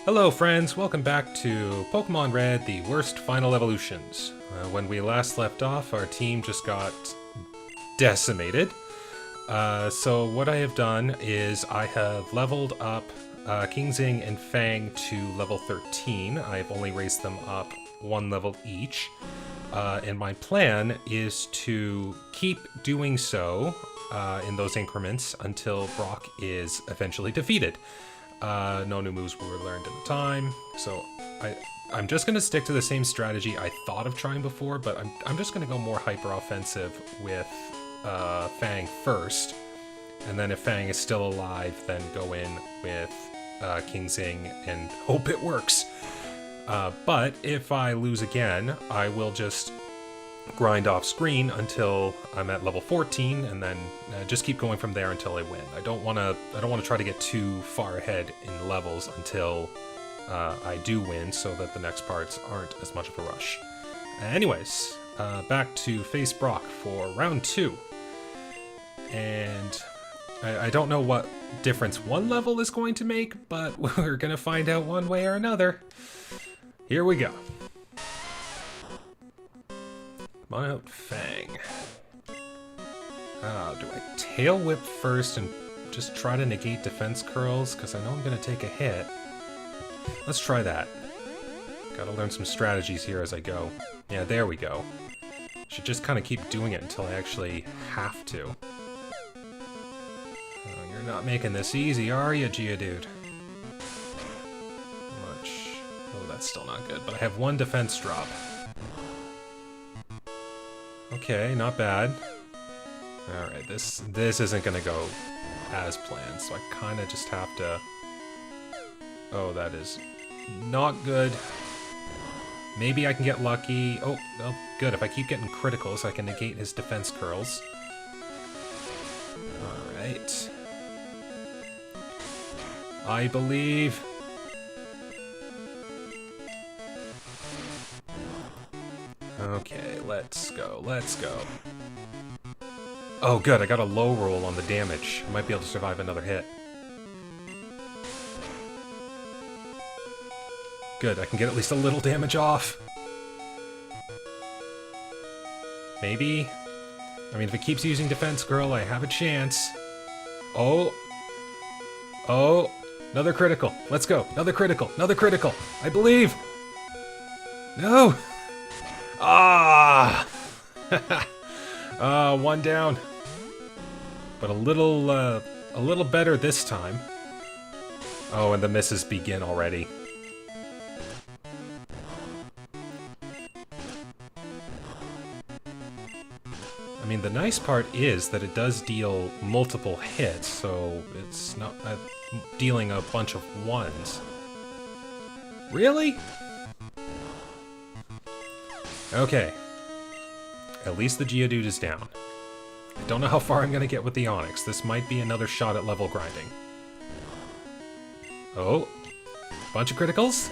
Hello friends, welcome back to Pokemon Red, the worst final evolutions. When we last left off, our team just got decimated. So what I have done is I have leveled up Kingzing and Fang to level 13. I've only raised them up one level each. And my plan is to keep doing so in those increments until Brock is eventually defeated. No new moves were learned at the time, so I'm just going to stick to the same strategy I thought of trying before, but I'm just going to go more hyper-offensive with Fang first, and then if Fang is still alive, then go in with Kingzing and hope it works. But if I lose again, I will just grind off screen until I'm at level 14, and then just keep going from there until I win. I don't want to try to get too far ahead in levels until I do win, so that the next parts aren't as much of a rush. Anyways, back to face Brock for round 2, and I don't know what difference one level is going to make, but we're gonna find out one way or another. Here we go. Come on out, Fang. Do I Tail Whip first and just try to negate defense curls? Because I know I'm going to take a hit. Let's try that. Gotta learn some strategies here as I go. Yeah, there we go. Should just kind of keep doing it until I actually have to. Oh, you're not making this easy, are you, Geodude? Much. Oh, that's still not good, but I have one defense drop. Okay, not bad. Alright, this isn't gonna go as planned, so I kinda just have to... Oh, that is not good. Maybe I can get lucky. Oh, good. If I keep getting criticals, I can negate his defense curls. Alright. I believe... Okay, let's go, let's go. Oh good, I got a low roll on the damage. I might be able to survive another hit. Good, I can get at least a little damage off. Maybe? I mean, if it keeps using Defense Girl, I have a chance. Oh! Oh! Another critical. Let's go. Another critical. Another critical. I believe! No! Ah! One down. But a little better this time. Oh, and the misses begin already. I mean, the nice part is that it does deal multiple hits, so it's not dealing a bunch of ones. Really? Okay. At least the Geodude is down. I don't know how far I'm gonna get with the Onix. This might be another shot at level grinding. Oh. Bunch of criticals?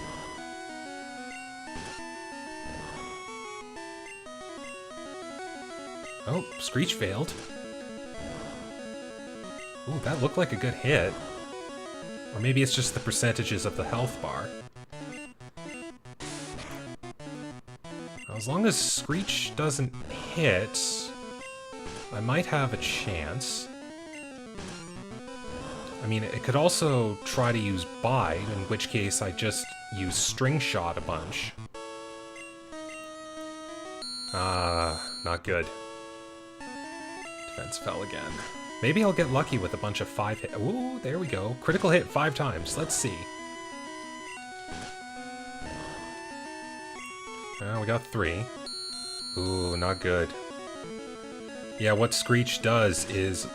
Oh, Screech failed. Ooh, that looked like a good hit. Or maybe it's just the percentages of the health bar. As long as Screech doesn't hit, I might have a chance. I mean, it could also try to use Bite, in which case I just use String Shot a bunch. Not good. Defense fell again. Maybe I'll get lucky with a bunch of 5 hit. Ooh, there we go. Critical hit 5 times. Let's see. We got 3. Ooh, not good. Yeah, what Screech does is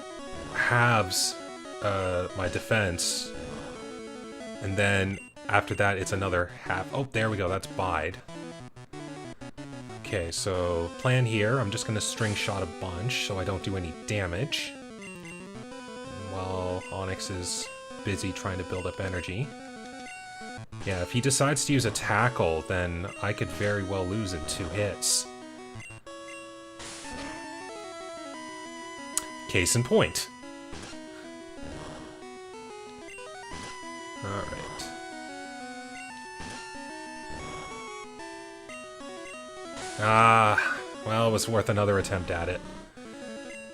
halves my defense, and then after that it's another half. Oh, there we go, that's Bide. Okay, so plan here, I'm just gonna String Shot a bunch so I don't do any damage. While Onix is busy trying to build up energy. Yeah, if he decides to use a Tackle, then I could very well lose in 2 hits. Case in point. Alright. Ah, well, it was worth another attempt at it.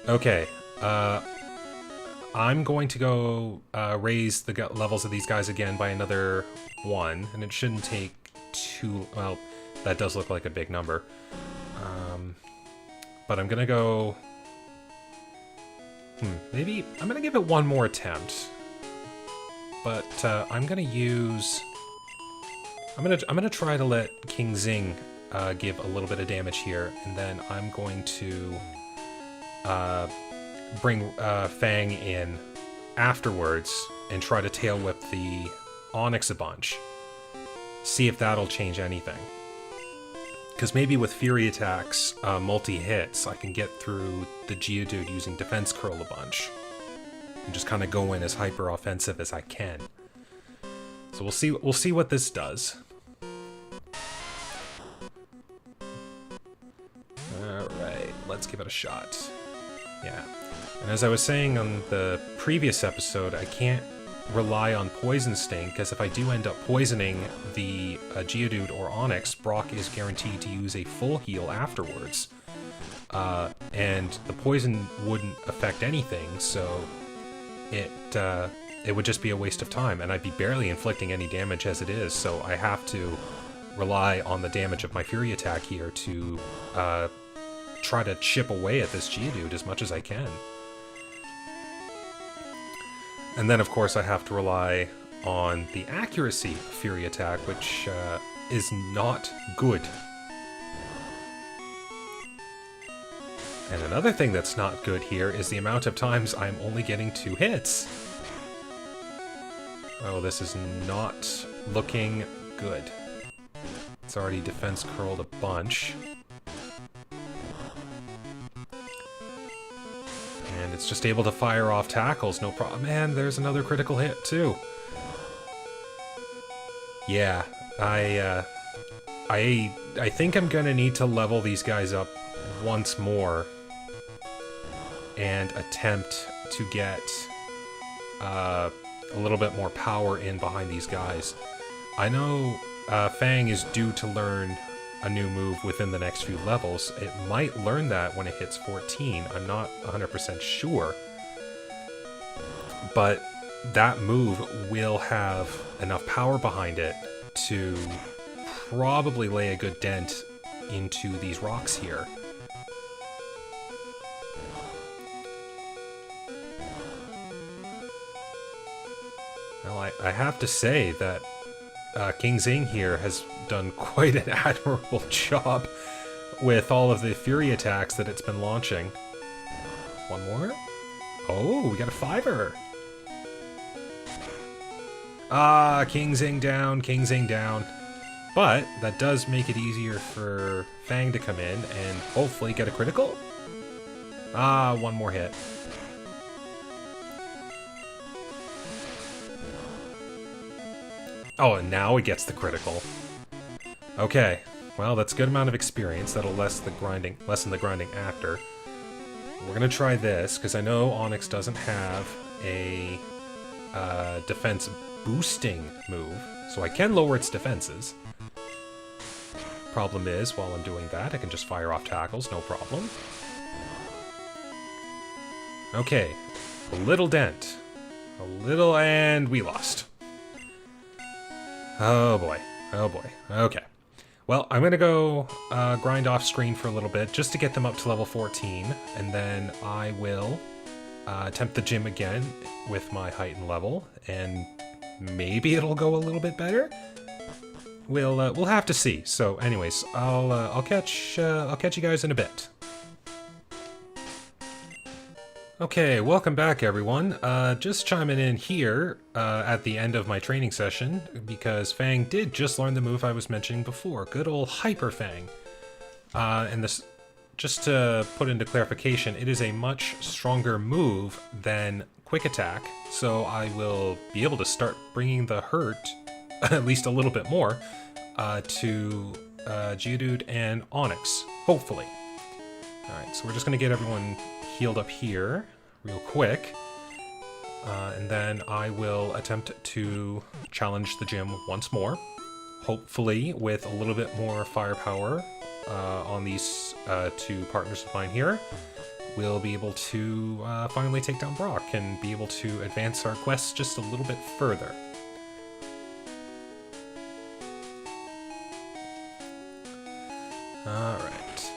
Okay, I'm going to go raise the levels of these guys again by another 1, and it shouldn't take too... well, that does look like a big number. But I'm gonna go... maybe... I'm gonna give it one more attempt. But I'm gonna use... I'm gonna try to let King Zing give a little bit of damage here, and then I'm going to bring Fang in afterwards and try to tail whip the Onyx a bunch. See if that'll change anything. Because maybe with Fury attacks, multi-hits, I can get through the Geodude using Defense Curl a bunch. And just kind of go in as hyper-offensive as I can. So we'll see what this does. Alright, let's give it a shot. Yeah. And as I was saying on the previous episode, I can't rely on Poison Sting, because if I do end up poisoning the Geodude or Onyx, Brock is guaranteed to use a full heal afterwards. And the poison wouldn't affect anything, so it would just be a waste of time, and I'd be barely inflicting any damage as it is, so I have to rely on the damage of my Fury attack here to try to chip away at this Geodude as much as I can. And then, of course, I have to rely on the accuracy of Fury attack, which is not good. And another thing that's not good here is the amount of times I'm only getting 2 hits. Oh, this is not looking good. It's already defense curled a bunch. And it's just able to fire off tackles, no problem. Man, there's another critical hit, too. Yeah, I think I'm gonna need to level these guys up once more and attempt to get a little bit more power in behind these guys. I know Fang is due to learn a new move within the next few levels. It might learn that when it hits 14. I'm not 100% sure. But that move will have enough power behind it to probably lay a good dent into these rocks here. Well, I have to say that King Zing here has done quite an admirable job with all of the Fury attacks that it's been launching. One more? Oh, we got a 5-er! Ah, King Zing down, King Zing down. But that does make it easier for Fang to come in and hopefully get a critical? Ah, one more hit. Oh, and now it gets the critical. Okay, well, that's a good amount of experience. That'll lessen the grinding after. We're gonna try this, because I know Onyx doesn't have a defense boosting move, so I can lower its defenses. Problem is, while I'm doing that, I can just fire off tackles, no problem. Okay, a little dent. A little, and we lost. Oh boy, oh boy, okay. Well, I'm gonna go grind off screen for a little bit, just to get them up to level 14, and then I will attempt the gym again with my heightened level, and maybe it'll go a little bit better? We'll have to see. So anyways, I'll catch you guys in a bit. Okay, welcome back everyone. Just chiming in here at the end of my training session, because Fang did just learn the move I was mentioning before, good old Hyper Fang. And this, just to put into clarification, it is a much stronger move than Quick Attack, so I will be able to start bringing the hurt, at least a little bit more, to Geodude and Onyx, hopefully. Alright, so we're just going to get everyone healed up here real quick, and then I will attempt to challenge the gym once more. hopefully with a little bit more firepower on these two partners of mine here, we'll be able to finally take down Brock and be able to advance our quest just a little bit further. Alright.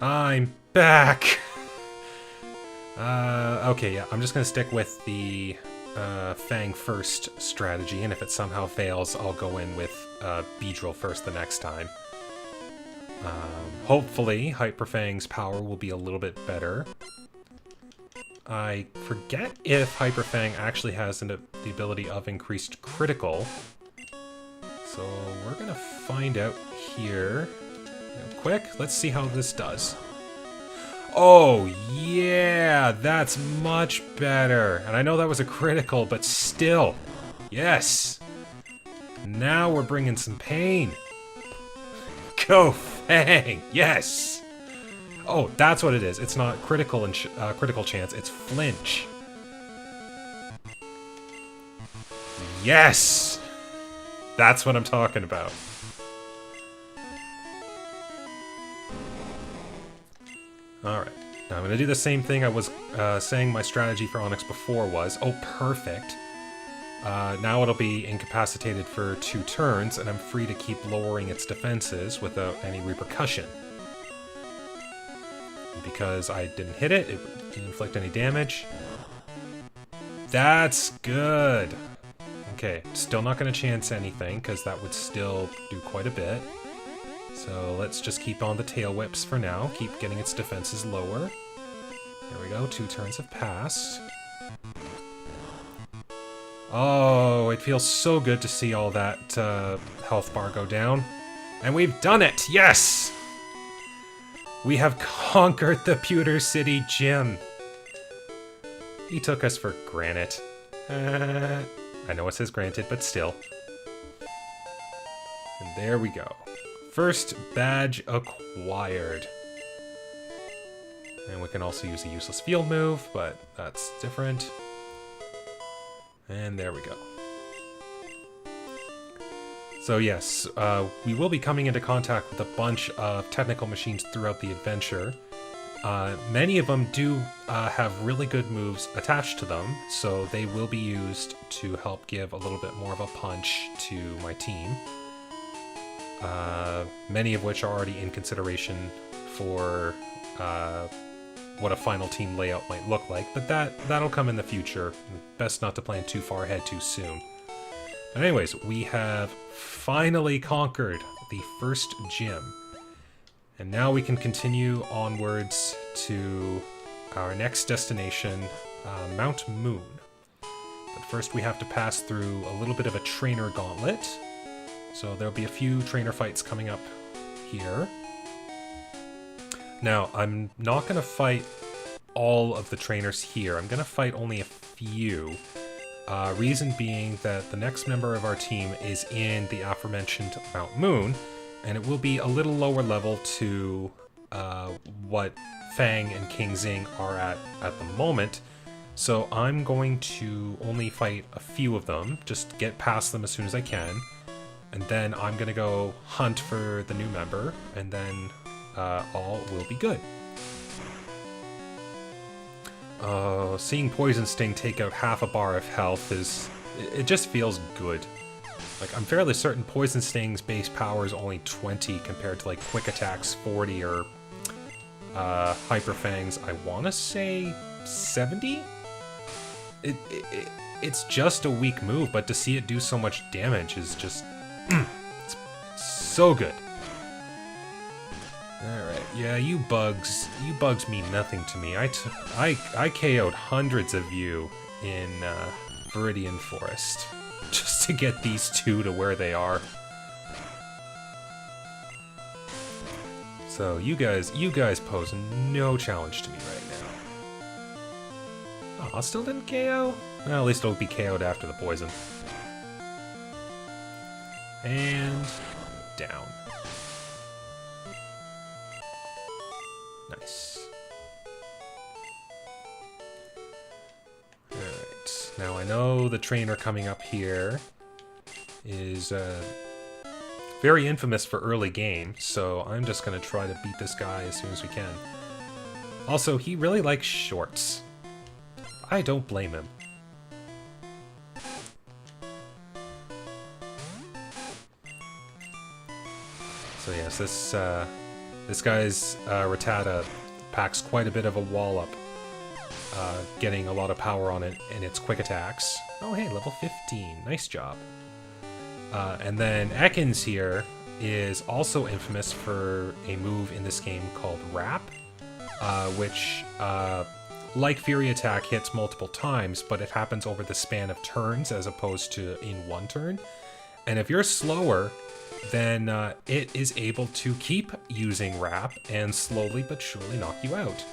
I'm back! Okay, yeah, I'm just gonna stick with the Fang first strategy, and if it somehow fails, I'll go in with Beedrill first the next time. Hopefully, Hyper Fang's power will be a little bit better. I forget if Hyper Fang actually has the ability of increased critical. So we're gonna find out here. Real quick, let's see how this does. Oh, yeah, that's much better. And I know that was a critical, but still. Yes. Now we're bringing some pain. Go Fang, yes. Oh, that's what it is. It's not critical and critical chance, it's flinch. Yes. That's what I'm talking about. Alright, now I'm going to do the same thing I was saying my strategy for Onix before was. Oh, perfect. Now it'll be incapacitated for 2 turns, and I'm free to keep lowering its defenses without any repercussion. And because I didn't hit it, it didn't inflict any damage. That's good! Okay, still not going to chance anything, because that would still do quite a bit. So let's just keep on the tail whips for now. Keep getting its defenses lower. There we go, 2 turns have passed. Oh, it feels so good to see all that health bar go down. And we've done it! Yes! We have conquered the Pewter City Gym. He took us for granted. I know it says granted, but still. And there we go. First badge acquired. And we can also use a useless field move, but that's different. And there we go. So yes, we will be coming into contact with a bunch of technical machines throughout the adventure. Many of them do have really good moves attached to them, so they will be used to help give a little bit more of a punch to my team. Many of which are already in consideration for what a final team layout might look like, but that'll come in the future. Best not to plan too far ahead too soon. But anyways, we have finally conquered the first gym. And now we can continue onwards to our next destination, Mount Moon. But first we have to pass through a little bit of a trainer gauntlet. So there'll be a few trainer fights coming up here. Now, I'm not going to fight all of the trainers here. I'm going to fight only a few. Reason being that the next member of our team is in the aforementioned Mount Moon, and it will be a little lower level to what Fang and King Zing are at the moment. So I'm going to only fight a few of them, just get past them as soon as I can. And then I'm going to go hunt for the new member, and then all will be good. Seeing Poison Sting take out half a bar of health it just feels good. Like, I'm fairly certain Poison Sting's base power is only 20 compared to, like, Quick Attack's 40 or Hyper Fang's, I want to say 70? It's just a weak move, but to see it do so much damage is just... it's so good. Alright, yeah, you bugs mean nothing to me. I KO'd hundreds of you in Viridian Forest just to get these two to where they are. So you guys pose no challenge to me right now. Oh, still didn't KO? Well, at least it'll be KO'd after the poison. And down. Nice. Alright, now I know the trainer coming up here is very infamous for early game, so I'm just going to try to beat this guy as soon as we can. Also, he really likes shorts. I don't blame him. So yes, this guy's Rattata packs quite a bit of a wallop, getting a lot of power on it in its quick attacks. Oh hey, level 15, nice job. And then Ekans here is also infamous for a move in this game called Wrap, which, like Fury Attack, hits multiple times, but it happens over the span of turns as opposed to in one turn. And if you're slower, then it is able to keep using Wrap and slowly but surely knock you out.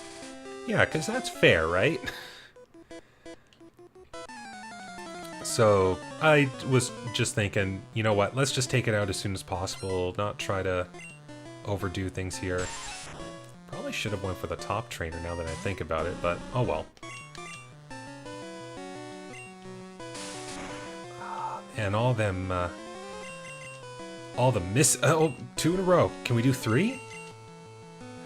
Yeah, because that's fair, right? So I was just thinking, you know what, let's just take it out as soon as possible, not try to overdo things here. Probably should have went for the top trainer now that I think about it, but oh well. And all them, all the oh, 2 in a row. Can we do 3?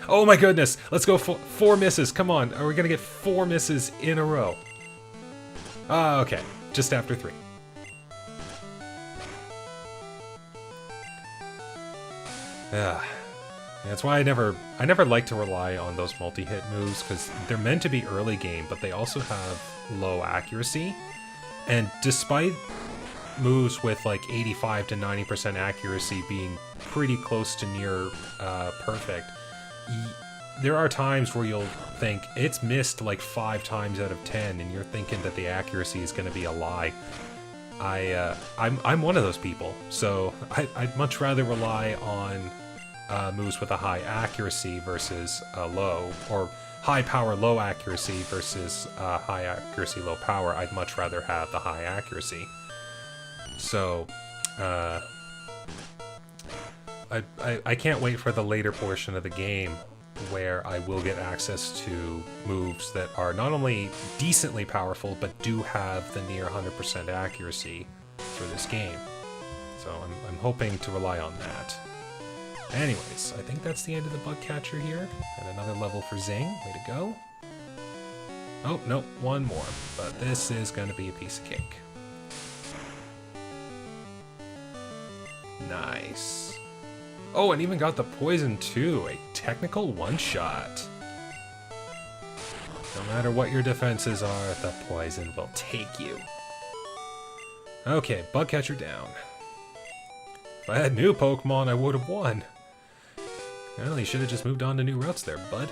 Oh my goodness, let's go for 4 misses, come on, are we gonna get 4 misses in a row? Okay, just after 3. That's why I never like to rely on those multi-hit moves, because they're meant to be early game, but they also have low accuracy. And despite moves with like 85 to 90% accuracy being pretty close to near perfect, there are times where you'll think it's missed like 5 times out of 10, and you're thinking that the accuracy is going to be a lie. I'm one of those people, so I'd much rather rely on moves with a high accuracy versus low, or high power, low accuracy versus high accuracy, low power. I'd much rather have the high accuracy. So, I can't wait for the later portion of the game where I will get access to moves that are not only decently powerful, but do have the near 100% accuracy for this game. So I'm hoping to rely on that. Anyways, I think that's the end of the bug catcher here. And another level for Zing. Way to go. Oh, no, one more. But this is going to be a piece of cake. Nice. Oh, and even got the poison too. A technical one-shot. No matter what your defenses are, the poison will take you. Okay, bug catcher down. If I had new Pokemon, I would have won. Well, you should have just moved on to new routes there, bud.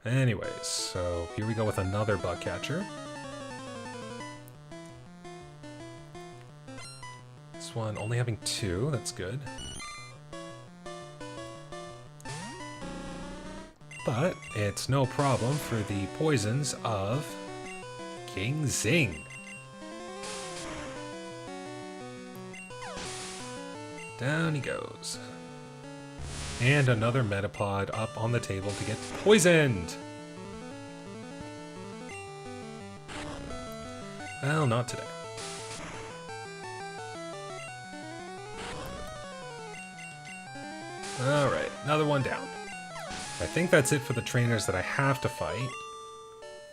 Anyways, so here we go with another bug catcher. This one only having 2, that's good. But it's no problem for the poisons of King Zing. Down he goes. And another Metapod up on the table to get poisoned! Well, not today. Alright, another one down. I think that's it for the trainers that I have to fight.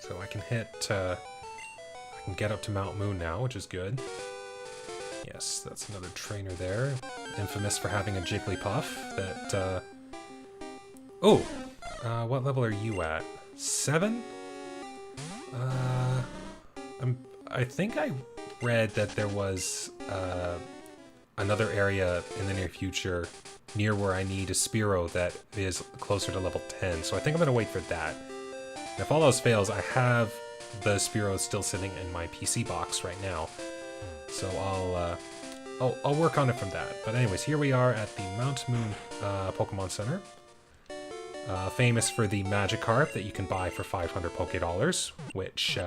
So I can hit, I can get up to Mount Moon now, which is good. Yes, that's another trainer there. Infamous for having a Jigglypuff that, what level are you at? 7? I think I read that there was, another area in the near future near where I need a Spearow that is closer to level 10, so I think I'm gonna wait for that. And if all else fails, I have the Spearow still sitting in my PC box right now. So I'll work on it from that. But anyways, here we are at the Mount Moon Pokemon Center. Famous for the Magikarp that you can buy for 500 Poké-Dollars, which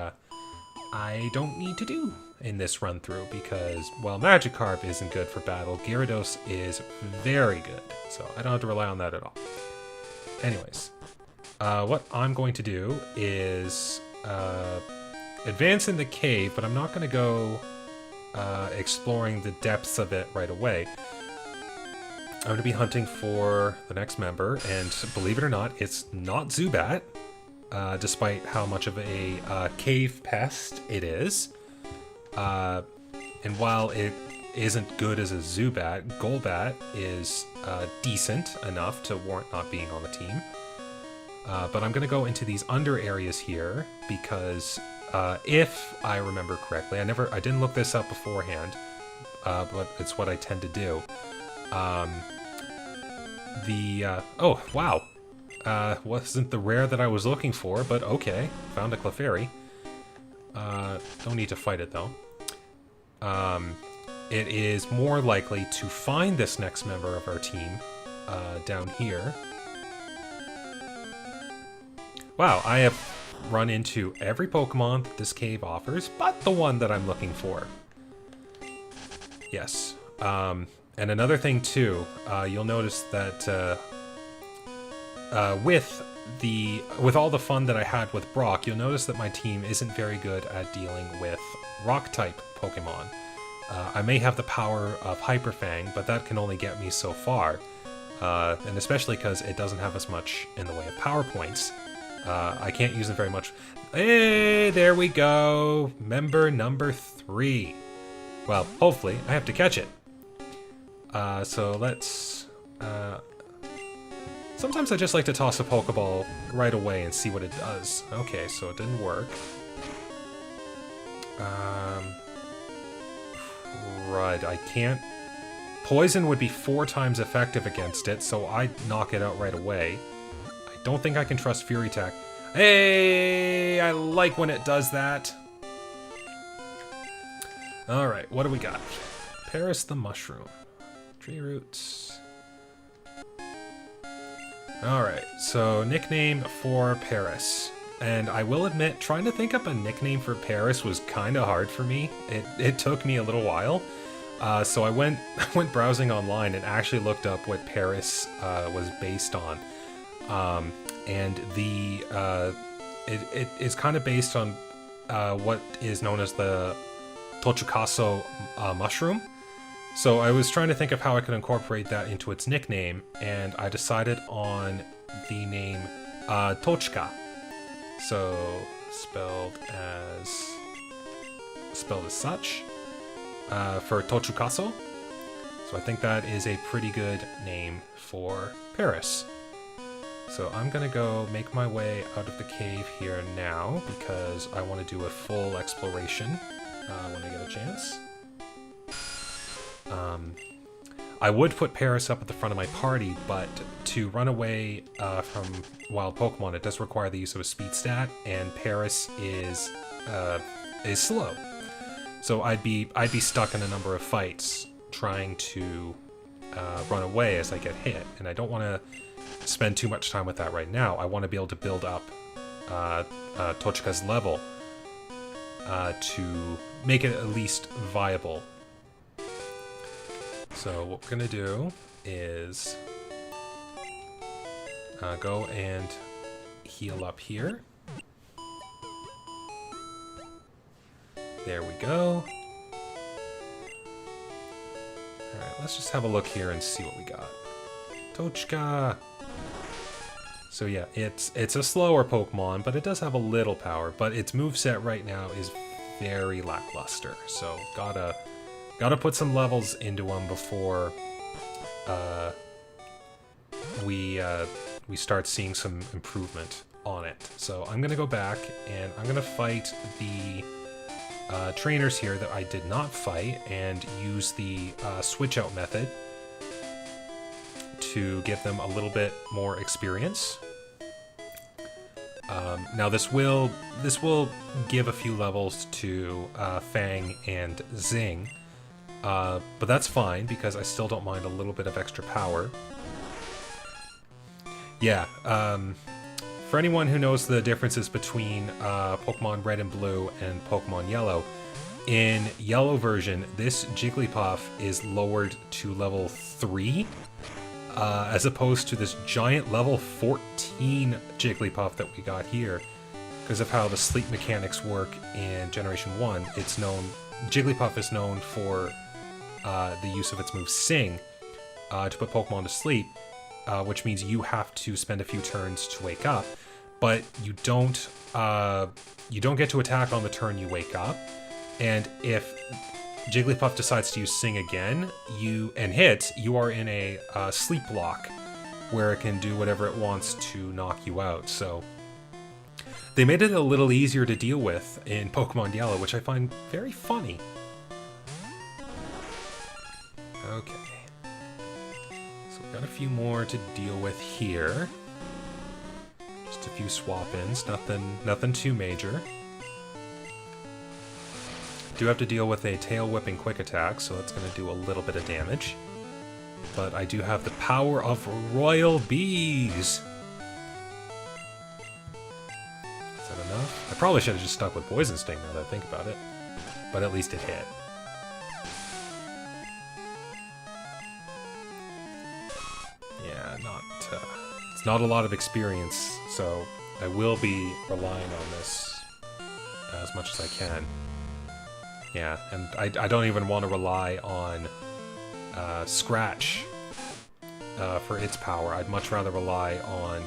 I don't need to do in this run-through because, well, Magikarp isn't good for battle. Gyarados is very good, so I don't have to rely on that at all. Anyways, what I'm going to do is advance in the cave, but I'm not going to go exploring the depths of it right away. I'm going to be hunting for the next member, and believe it or not, it's not Zubat, despite how much of a cave pest it is. And while it isn't good as a Zubat, Golbat is decent enough to warrant not being on the team. But I'm going to go into these under areas here because if I remember correctly, I didn't look this up beforehand, but it's what I tend to do. Oh, wow. Wasn't the rare that I was looking for, but okay. Found a Clefairy. Don't need to fight it, though. It is more likely to find this next member of our team down here. Wow, I have run into every Pokemon that this cave offers, but the one that I'm looking for. Yes. And another thing, too, you'll notice that with all the fun that I had with Brock, you'll notice that my team isn't very good at dealing with Rock-type Pokemon. I may have the power of Hyper Fang, but that can only get me so far. And especially because it doesn't have as much in the way of power points. I can't use them very much. Hey, there we go! Member number 3. Well, hopefully, I have to catch it. So let's... Sometimes I just like to toss a Pokeball right away and see what it does. Okay, so it didn't work. Right, I can't... Poison would be 4 times effective against it, so I'd knock it out right away. I don't think I can trust Fury Attack. Hey, I like when it does that. Alright, what do we got? Paris the Mushroom. Tree roots. Alright, so nickname for Paris. And I will admit, trying to think up a nickname for Paris was kind of hard for me. It took me a little while. So I went browsing online and actually looked up what Paris was based on. And it is kind of based on what is known as the Tochukaso mushroom. So I was trying to think of how I could incorporate that into its nickname, and I decided on the name Tochka. So spelled as such for Tochukaso. So I think that is a pretty good name for Paris. So I'm gonna go make my way out of the cave here now because I want to do a full exploration when I get a chance. I would put Paris up at the front of my party, but to run away from wild Pokemon, it does require the use of a speed stat, and Paris is slow. So I'd be stuck in a number of fights trying to run away as I get hit, and I don't want to spend too much time with that right now. I want to be able to build up Tochka's level to make it at least viable. So what we're gonna do is go and heal up here. There we go. Alright, let's just have a look here and see what we got. Tochka! So yeah, it's a slower Pokemon, but it does have a little power, but its moveset right now is very lackluster, so gotta put some levels into them before we start seeing some improvement on it. So I'm gonna go back and I'm gonna fight the trainers here that I did not fight and use the switch out method to give them a little bit more experience. Now this will give a few levels to Fang and Zing, but that's fine because I still don't mind a little bit of extra power. Yeah, for anyone who knows the differences between Pokemon Red and Blue and Pokemon Yellow, in Yellow version, this Jigglypuff is lowered to level 3, as opposed to this giant level 14 Jigglypuff that we got here. Because of how the sleep mechanics work in Generation 1, it's known Jigglypuff is known for the use of its move Sing to put Pokemon to sleep, which means you have to spend a few turns to wake up, but you don't get to attack on the turn you wake up, and if Jigglypuff decides to use Sing again, and hits, you are in a sleep block where it can do whatever it wants to knock you out. So they made it a little easier to deal with in Pokemon Yellow, which I find very funny. Okay. So we've got a few more to deal with here. Just a few swap-ins, nothing too major. Do have to deal with a tail whipping quick attack, so that's going to do a little bit of damage. But I do have the power of Royal Bees. Is that enough? I probably should have just stuck with Poison Sting now that I think about it. But at least it hit. Yeah, it's not a lot of experience, so I will be relying on this as much as I can. Yeah, and I don't even want to rely on Scratch for its power. I'd much rather rely on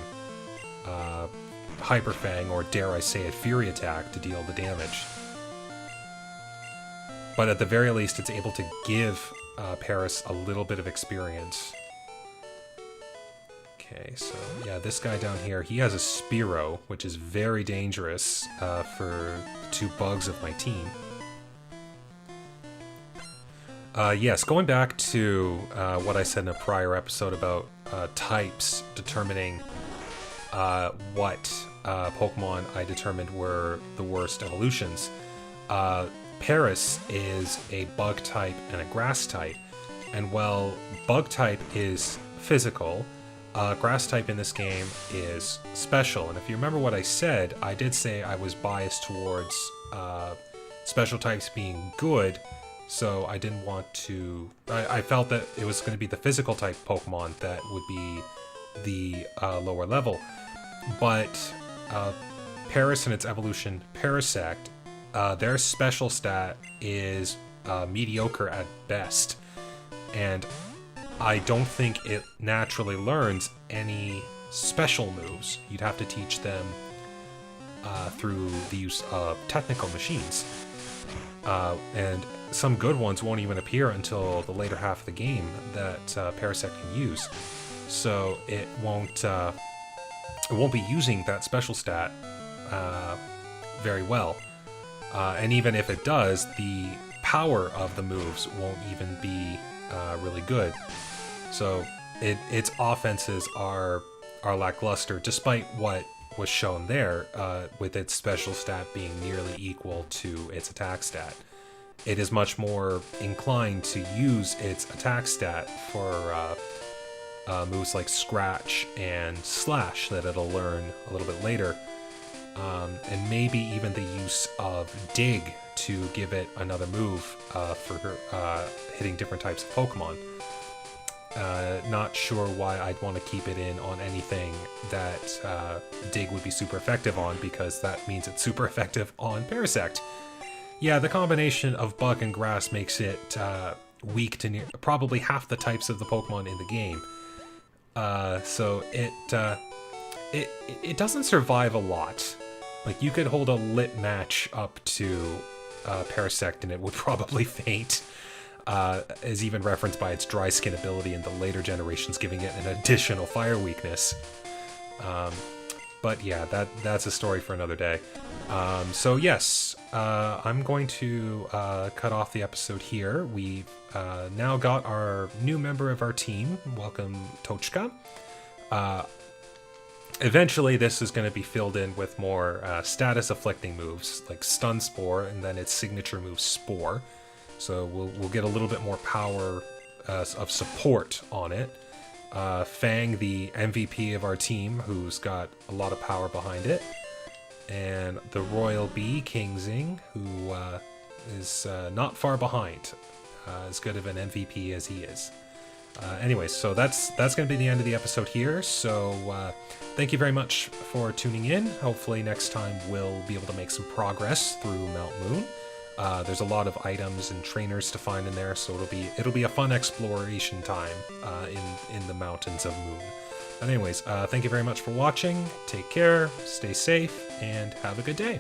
Hyper Fang, or dare I say it, Fury Attack to deal the damage. But at the very least, it's able to give Paris a little bit of experience. Okay, so yeah, this guy down here, he has a Spearow, which is very dangerous for the two bugs of my team. Yes, going back to what I said in a prior episode about types determining what Pokemon I determined were the worst evolutions. Paris is a bug type and a grass type, and while bug type is physical, grass type in this game is special. And if you remember what I said, I did say I was biased towards special types being good. So I didn't want to... I felt that it was going to be the physical type Pokemon that would be the lower level. But Paris and its evolution, Parasect, their special stat is mediocre at best. And I don't think it naturally learns any special moves. You'd have to teach them through the use of technical machines. And some good ones won't even appear until the later half of the game that Parasect can use. So it won't be using that special stat very well. And even if it does, the power of the moves won't even be really good. So its offenses are lackluster, despite what was shown there, with its special stat being nearly equal to its attack stat. It is much more inclined to use its attack stat for moves like Scratch and Slash that it'll learn a little bit later. And maybe even the use of Dig to give it another move for hitting different types of Pokemon. Not sure why I'd want to keep it in on anything that Dig would be super effective on, because that means it's super effective on Parasect. Yeah, the combination of Bug and Grass makes it weak to probably half the types of the Pokemon in the game. So it doesn't survive a lot. Like, you could hold a lit match up to Parasect and it would probably faint. As even referenced by its dry skin ability in the later generations, giving it an additional fire weakness. But yeah, that's a story for another day. So yes, I'm going to cut off the episode here. We've now got our new member of our team. Welcome, Tochka. Eventually, this is going to be filled in with more status-afflicting moves, like Stun Spore, and then its signature move, Spore. So we'll get a little bit more power of support on it. Fang, the MVP of our team, who's got a lot of power behind it. And the Royal Bee, King Zing, who is not far behind. As good of an MVP as he is. Anyways, so that's going to be the end of the episode here. So thank you very much for tuning in. Hopefully next time we'll be able to make some progress through Mount Moon. There's a lot of items and trainers to find in there, so it'll be a fun exploration time in the mountains of Moon. But anyways, thank you very much for watching. Take care, stay safe, and have a good day.